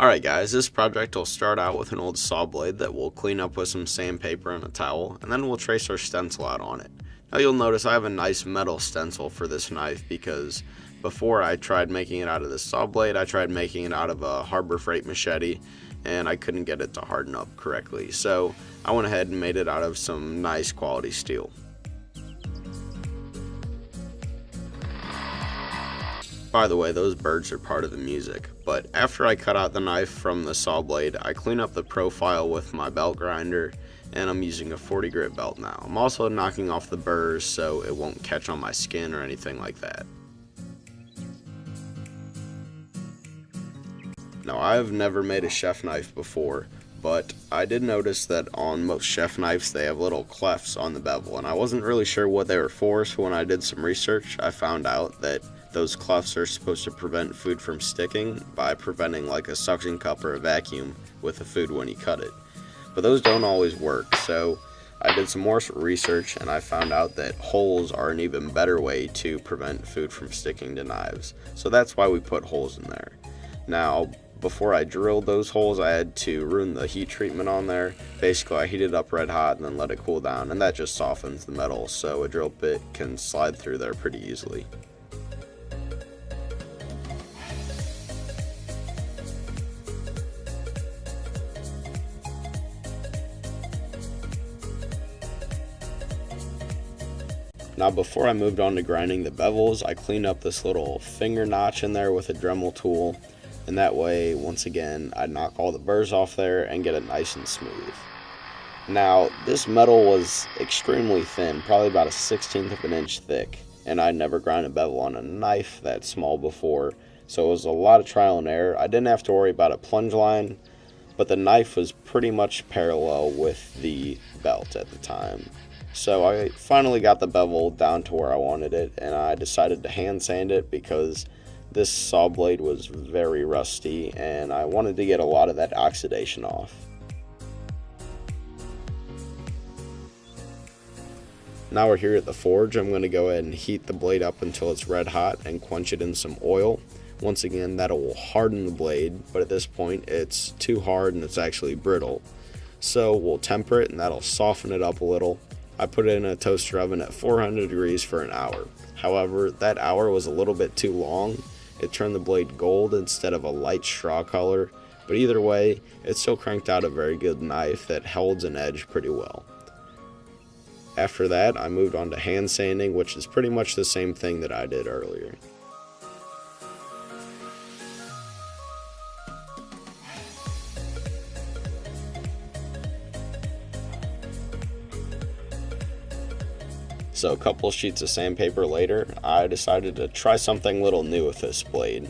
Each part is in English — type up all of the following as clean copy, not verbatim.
Alright guys, this project will start out with an old saw blade that we'll clean up with some sandpaper and a towel, and then we'll trace our stencil out on it. Now you'll notice I have a nice metal stencil for this knife because before I tried making it out of this saw blade, I tried making it out of a Harbor Freight machete, and I couldn't get it to harden up correctly. So I went ahead and made it out of some nice quality steel. By the way, those birds are part of the music, but after I cut out the knife from the saw blade, I clean up the profile with my belt grinder, and I'm using a 40 grit belt now. I'm also knocking off the burrs so it won't catch on my skin or anything like that. Now, I've never made a chef knife before, but I did notice that on most chef knives they have little clefts on the bevel, and I wasn't really sure what they were for, so when I did some research, I found out that those clefts are supposed to prevent food from sticking by preventing like a suction cup or a vacuum with the food when you cut it. But those don't always work, so I did some more research and I found out that holes are an even better way to prevent food from sticking to knives. So that's why we put holes in there. Now, before I drilled those holes, I had to ruin the heat treatment on there. Basically, I heated up red hot and then let it cool down, and that just softens the metal so a drill bit can slide through there pretty easily. Now before I moved on to grinding the bevels, I cleaned up this little finger notch in there with a Dremel tool, and that way, once again, I'd knock all the burrs off there and get it nice and smooth. Now, this metal was extremely thin, probably about a 1/16 of an inch thick, and I'd never ground a bevel on a knife that small before, so it was a lot of trial and error. I didn't have to worry about a plunge line, but the knife was pretty much parallel with the belt at the time. So I finally got the bevel down to where I wanted it, and I decided to hand sand it because this saw blade was very rusty and I wanted to get a lot of that oxidation off. Now we're here at the forge. I'm going to go ahead and heat the blade up until it's red hot and quench it in some oil. Once again, that will harden the blade, but at this point it's too hard and it's actually brittle. So we'll temper it and that'll soften it up a little. I put it in a toaster oven at 400 degrees for an hour. However, that hour was a little bit too long. It turned the blade gold instead of a light straw color, but either way, it still cranked out a very good knife that holds an edge pretty well. After that, I moved on to hand sanding, which is pretty much the same thing that I did earlier. So a couple sheets of sandpaper later, I decided to try something a little new with this blade.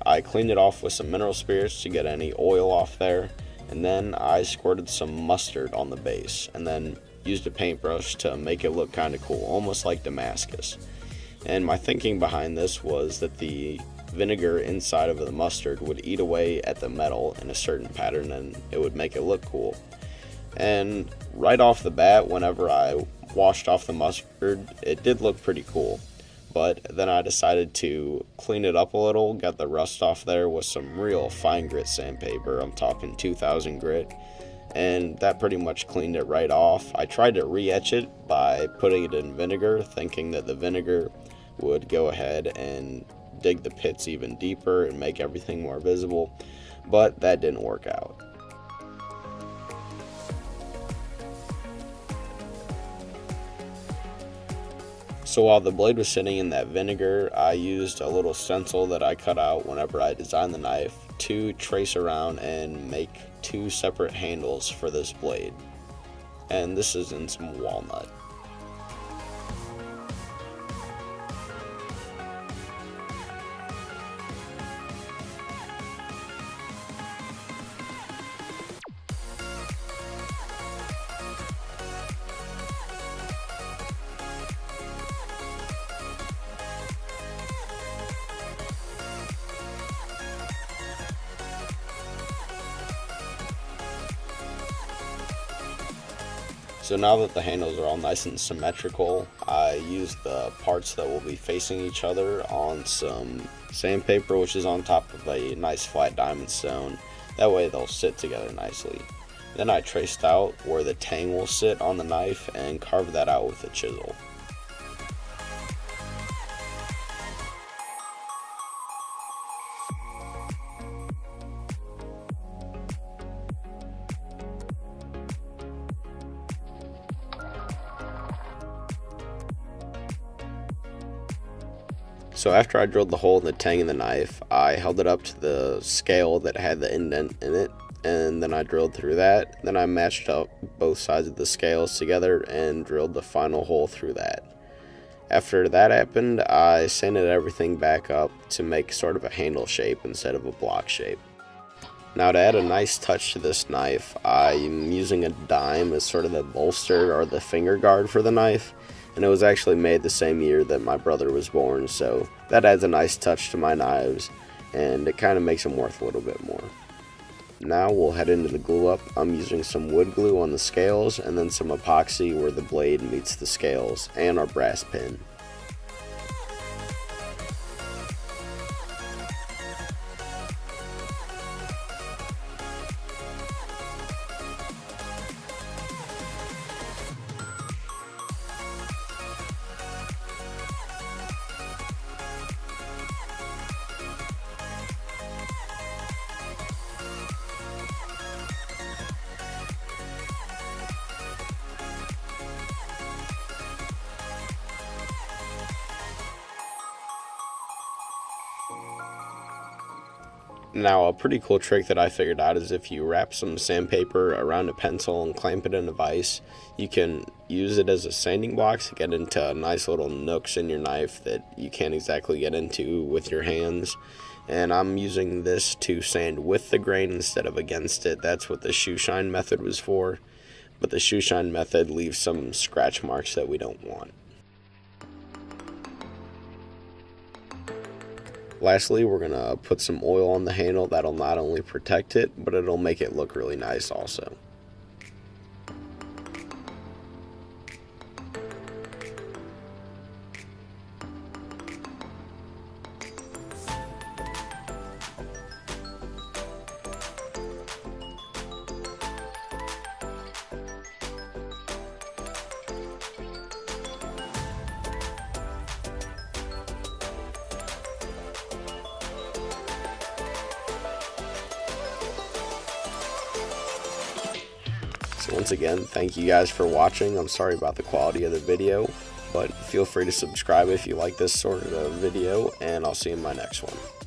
I cleaned it off with some mineral spirits to get any oil off there, and then I squirted some mustard on the base, and then used a paintbrush to make it look kind of cool, almost like Damascus. And my thinking behind this was that the vinegar inside of the mustard would eat away at the metal in a certain pattern and it would make it look cool. And right off the bat, whenever I washed off the mustard, it did look pretty cool, but then I decided to clean it up a little, got the rust off there with some real fine grit sandpaper. I'm talking 2000 grit, and that pretty much cleaned it right off. I tried to re-etch it by putting it in vinegar, thinking that the vinegar would go ahead and dig the pits even deeper and make everything more visible, but that didn't work out. So while the blade was sitting in that vinegar, I used a little stencil that I cut out whenever I designed the knife to trace around and make two separate handles for this blade. And this is in some walnut. So now that the handles are all nice and symmetrical, I use the parts that will be facing each other on some sandpaper, which is on top of a nice flat diamond stone. That way they'll sit together nicely. Then I traced out where the tang will sit on the knife and carved that out with a chisel. So after I drilled the hole in the tang in the knife, I held it up to the scale that had the indent in it, and then I drilled through that. Then I matched up both sides of the scales together and drilled the final hole through that. After that happened, I sanded everything back up to make sort of a handle shape instead of a block shape. Now to add a nice touch to this knife, I'm using a dime as sort of the bolster or the finger guard for the knife. And it was actually made the same year that my brother was born, so that adds a nice touch to my knives, and it kind of makes them worth a little bit more. Now we'll head into the glue up. I'm using some wood glue on the scales, and then some epoxy where the blade meets the scales, and our brass pin. Now, a pretty cool trick that I figured out is if you wrap some sandpaper around a pencil and clamp it in a vise, you can use it as a sanding block to get into nice little nooks in your knife that you can't exactly get into with your hands. And I'm using this to sand with the grain instead of against it. That's what the shoe shine method was for. But the shoe shine method leaves some scratch marks that we don't want. Lastly, we're going to put some oil on the handle. That'll not only protect it, but it'll make it look really nice also. So once again, thank you guys for watching. I'm sorry about the quality of the video, but feel free to subscribe if you like this sort of video, and I'll see you in my next one.